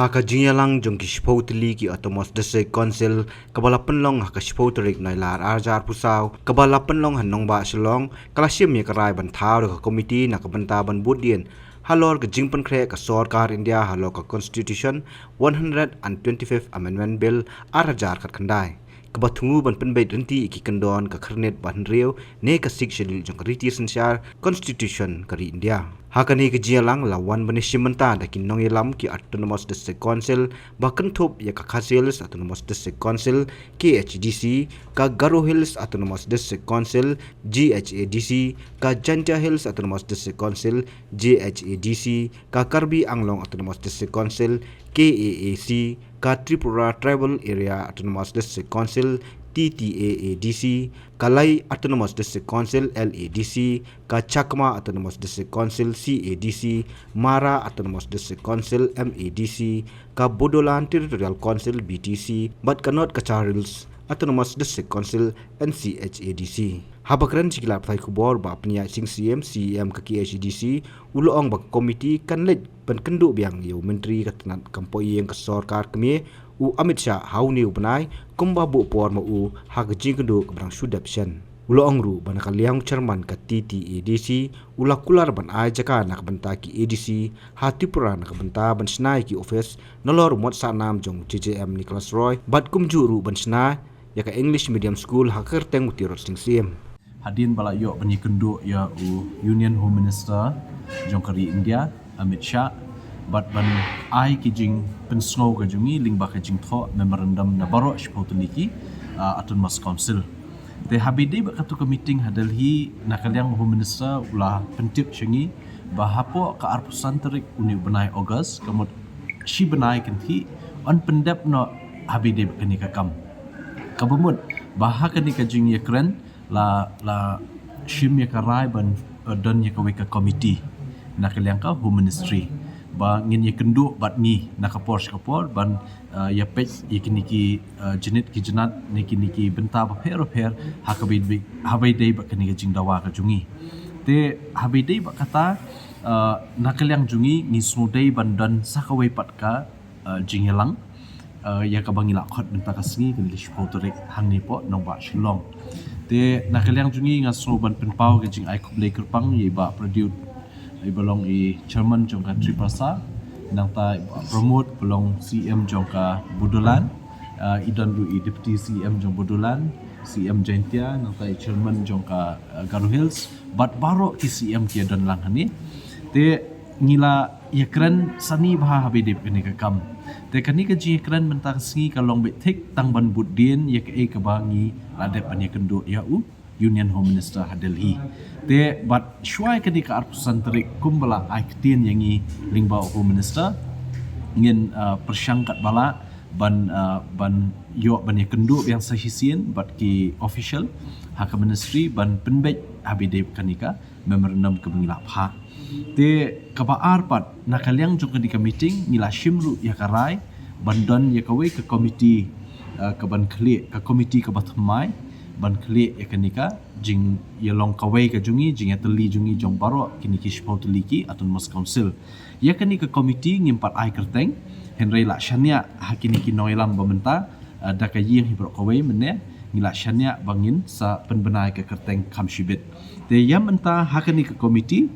Haka jinyalang jong ki shpotli ki atomos dese council kabala penlong haka shpotrik nai lar arjar pusaw kabala penlong hanong ba shalong kalashim ye karai ban thau ka committee na kabanta ban budien halor ka jingpan kre ka sarkar India halor ka constitution 125th amendment bill arjar kat khandai kabathungu ban penbait renti ki kandon ka kharnet ban riu ne ka sik schedule jong ka riti sensyar constitution kari India hakani ke jialang lawan bani simenta da kin nong yelam ki autonomous district council bakan thop ya ka khasils autonomous district council KHDC ka Garo Hills autonomous district council GHADC ka Janja Hills autonomous district council JHADC ka Karbi Anglong autonomous district council KAAC ka Tripura tribal area autonomous district council TTAADC, Kalai Autonomous District Council LADC, ka Chakma Autonomous District Council CADC, Mara Autonomous District Council MADC, ka Bodolan Territorial Council BTC, but cannot Kacharils Autonomous District Council NCHADC. Habakran sikilap thai kubor ba pnia sing CM ka KHDC uloong ba komiti kanlet penkendu biang yo menteri katanat kampoyeng ka sarkar kemi u Amit Shah hauni upanai kumba bu por ma u hagjing kendu kebrang sudapshan uloong ru ban kaliang chairman ka TTADC ulakular ban ai jaka nak banta ki ADC Hatipura nak banta ban snai ki office nolor mot sanam jong JJM Nicholas Roy bat kumjuru ban snai ya ka English medium school haker teng mutirot sing CM hadin bala yo bani kendu ya u Union Home Minister jongkari India Amit Shah bat ban ai kijing pensngau ka jungi lingba ka jing tho memorandum na baro shpotuliki autonomous council te habide ba katu ka meeting hadalhi nakaliang Home Minister ulah pentip chingi bahapo ka arpusan tarik uni benai August kamut shi benai kenti on pendap no habide ba kani ka kam kabumut baha kani ka jing yakran la shim ya karai ban don ya ka committee nakaliang ka Home Ministry ba ngin ye kendu bat ni nakapor ban ya pej ikiniki jenit ki jenat niki benta ba pher habai dei ba kani jing dawa ka jungi te habai dei ba kata nakaliang jungi ni smudai bandan sakawai patka jingelang ya ka bangila khot benta ka singi kini shpotorek hangni po nong ba shilong te nakaliang jungi ngaso ban penpau ke jing ai kublai kerpang ye ba produce belong i chairman jongka Tripasa nangta promote belong CM jongka Budolan idan ru i deputy CM jong Budolan CM Jaintia nangta i chairman jongka Garo Hills bat baro ki CM ki don lang hani te ngila yakran sani bha habedip ni ka kam te kani ka ji yakran mentak singi kalong bet thik tang ban budin yak e ka bangi ladep ani kendo ya u Union Home Minister Delhi te bat shwai kadi ka arpusan tarik kumbala aiktin yangi lingba Home Minister ngin persyangkat bala ban yo ban kendu yang sahisien bat ki official hak ministry ban penbet habide kanika memorandum kebengilap ha te kabaar pat nakaliang jong kadi ka meeting ngila shimru ya karai bandon ya kawe ke committee ka ban khle ka committee ka batmai ban klik ya kenika jing yelong kawai ka jungi jing ateli jungi jong baro kini kishpau teliki autonomous council ya kenika komiti ngimpat ai kerteng henry lakshania hakini kinoilam bamenta da ka yin hibro kawai menne ngila shania bangin sa penbenai ka kerteng kamshibit te yam enta hakini ka komiti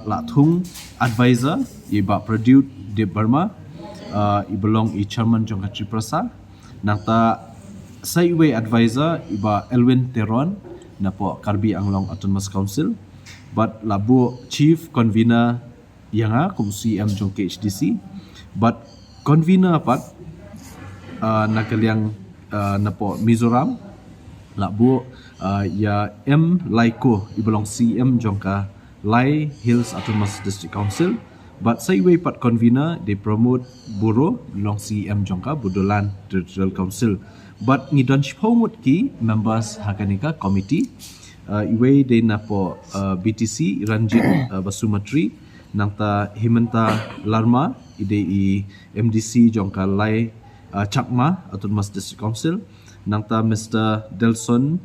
la thung advisor iba produce de Burma i belong i chairman jong ka Triprasa nangta Saiway advisor iba Elwin Teron napo Karbi Anglong Autonomous Council but labu chief convener yanga kum CM jong KHDC but convener pat nakaliang napo Mizoram labu ya M Laiko ibelong CM jongka Lai Hills Autonomous District Council but Saiway pat convener they promote Buro belong CM jongka Budolan Territorial Council but ngidon shpomut ki members hakanika committee iwe de napo BTC Ranjit Basumatri nangta Himanta Larma ide i MDC jongka Lai Chakma Autonomous District Council nangta Mr. Delson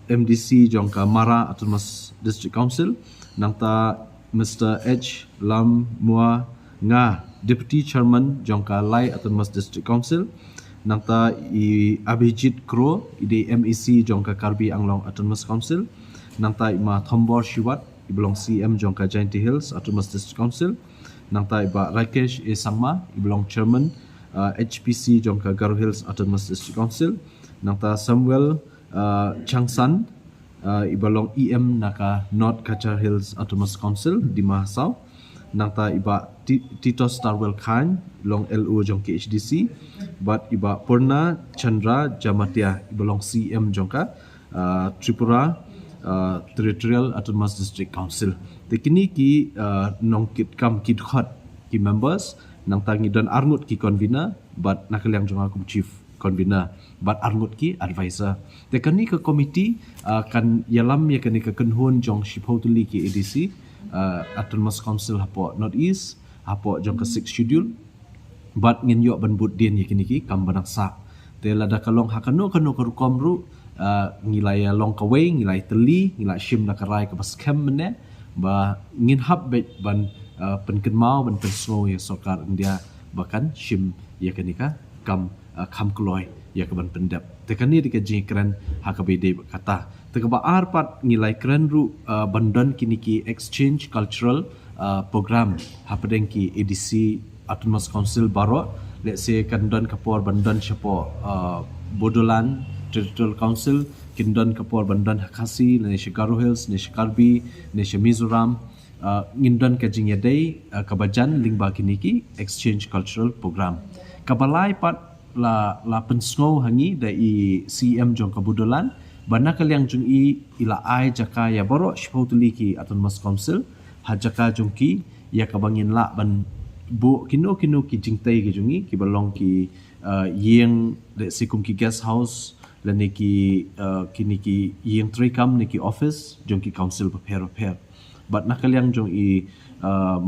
MDC jongka Mara Autonomous District Council nangta Mr. H Lam Mua Nga Deputy Chairman jongka Lai Autonomous District Council nangta i Abhijit Kro ide MEC jongka Karbi Anglong Autonomous Council nangta ima Thombor Shiwat ibelong CM jongka Jainti Hills Autonomous District Council nangta iba Rakesh A Sangma ibelong Chairman HPC jongka Garo Hills Autonomous District Council nangta Samuel Changsan ibelong EM naka North Kachar Hills Autonomous Council di Mahasau nangta iba Tito Starwell Khan long LO jongka HDC but iba Purna Chandra Jamatia ibelong CM jongka Tripura Territorial Autonomous District Council tekini ki nongkit kam kid khot ki members nangta ngidon arngut ki convener but nakaliang jonga kum chief convener but arngut ki advisor tekani ke komiti kan yalam ya kani ke kenhun jong shipotuli ki ADC Autonomous Council hapo North East hapo jong ke 6 schedule but ngin yo ban bud din yakini ki kam banaksa te lada kalong hakano kano kerukom ru ngilai long kawai ngilai teli ngilai shim nakarai ke pas kem mene ba ngin hab bet ban penken mau ban penslo ya sokar India bahkan shim ya kenika kam kloy ya ke ban pendap tekani dika jingkran hakabede kata tekaba arpat ngilai kran ru bandon kiniki exchange cultural program hapadeng ki ADC Autonomous Council baro let's say kandon kapor bandon chapo Bodolan Territorial Council kindon kapor bandon Hakasi Nesha Garo Hills Nesha Karbi Nesha Mizoram ngindon kajing yadai kabajan lingba kiniki exchange cultural program kabalai pat la pensngo hangi dai CM jong kabudolan bana kaliang jung i ila ai jaka ya boro shpotuli ki Autonomous Council hajaka jung ki ya kabangin la ban bu kino ki jingtai ki jungi ki balong ki yeng de sikum ki guest house la ki kini ki yeng trikam ni ki office jong ki council prepare but nakaliang jong i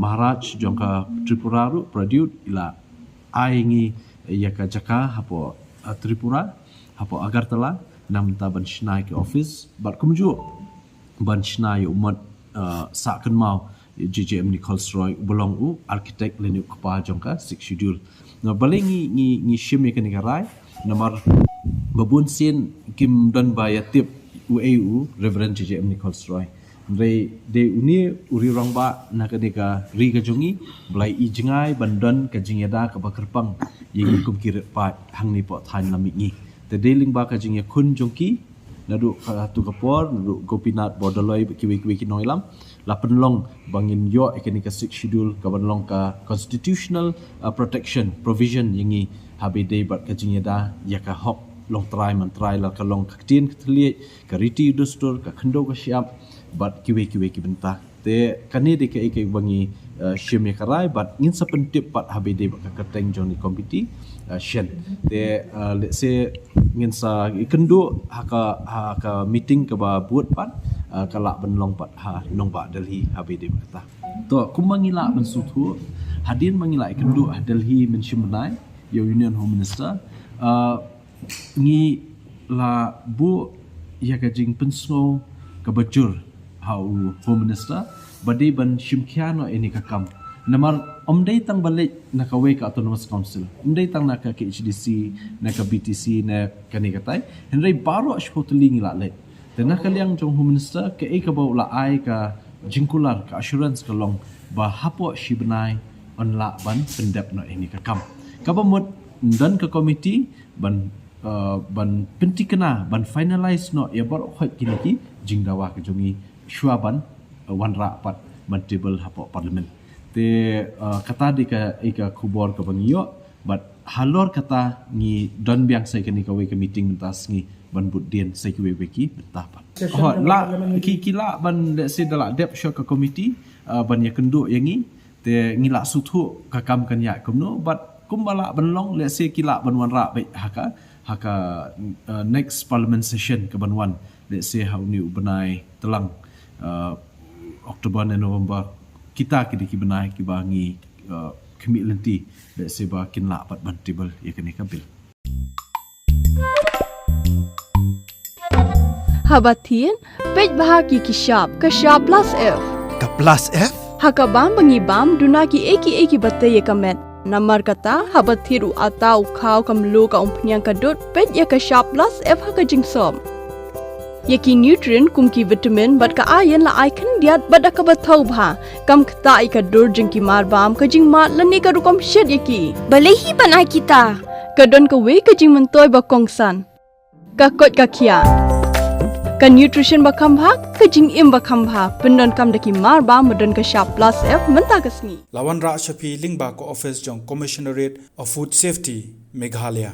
Maharaj jong ka Tripura ru produce ila ai ngi ya ka jaka hapo Tripura hapo Agartala namta ban shnai ke office but kumju ban shnai umat sa kan mau JJM Nichols Roy belong u architect lenu kapa jongka 6 schedule na balengi ngi shim ke negarai nomor babun sin kim don bayatip UAU Reverend JJM Nichols Roy de uni uri rongba nakadeka ri kajungi blai i jingai bandon kajingeda ka bakerpang yeng kum kiret pa hangni po than lamiki te deling ba kajingya kun jongki nadu tu kapor nadu Gopinath Bordoloi kiwi ki noilam la penlong bangin yo ekenika 6 schedule ka banlong ka constitutional protection provision yengi habide bat kajingeda yaka hok long try man try la ka long kaktin kthli ka riti dustur ka khando ka siap but kiwi ki benta te kani de ke bangi shim karai but ngin sa pentip pat habide ba ka kateng joni committee shen te let's say ngin sa ikendu haka meeting ka ba buat pat kala benlong pat ha nong ba Delhi habide kata to kumangila mensutu hadin mangila ikendu Delhi menshimnai yo Union Home Minister ngi la bu ya ka jing pensno ka bajur how Home Minister badi ban shimkhiano ini kakam namar omdai tang balik nakawe ka Autonomous Council omdai tang naka HDC naka BTC na kani katai henry baro shpotuli ngila le tena kaliang jong Home Minister ke ka bau la ai ka jingkular ka assurance ka long ba hapo shibnai on la ban pendap no ini kakam kabamut dan ke komiti ban pentikena ban finalize no ya baro khot kiniki jingdawa ka jongi shwaban wanra pat mentable hapo parlimen te kata dika kubor ka bangyo but halor kata ngi don biang sai kani ka we ka meeting mentas ngi ban budien sai ki we ki bentapan la kila ban se dala dep show ka committee ban ya kendu yangi te ngila sutu ka kam kan ya kumno but kumbala banlong le se kila ban wanra be haka next parliament session ka banwan le se hauni ubenai telang Oktober dan November kita kidi benai ki bangi committee le seba kin la pat bantibel ya kene kabil habatin pej bahagi ki shop ka shop plus f Ka plus F? Hakabam bangibam dunaki eki batay kamet. Namar kata habat thiru atau kau kamlu ka umpnyang kadut pet ya ka sharp plus f haka jingsom. Yaki nutrient kumki vitamin bat ka ayan la aikan diat bat ka bathau bha kam kata ai ka dur jingki mar bam ka jing mat lani ka rukom shed yaki. Balehi banai kita. Kadon ka we ka jing mentoy ba kongsan. Ka kot ka kia. Ka nutrition ba kambha ka jing im ba kambha pendon kam daki mar bam medon ka sharp plus f menta kasni. Lawan Ra Shafi Lingba ko office jong Commissionerate of Food Safety Meghalaya.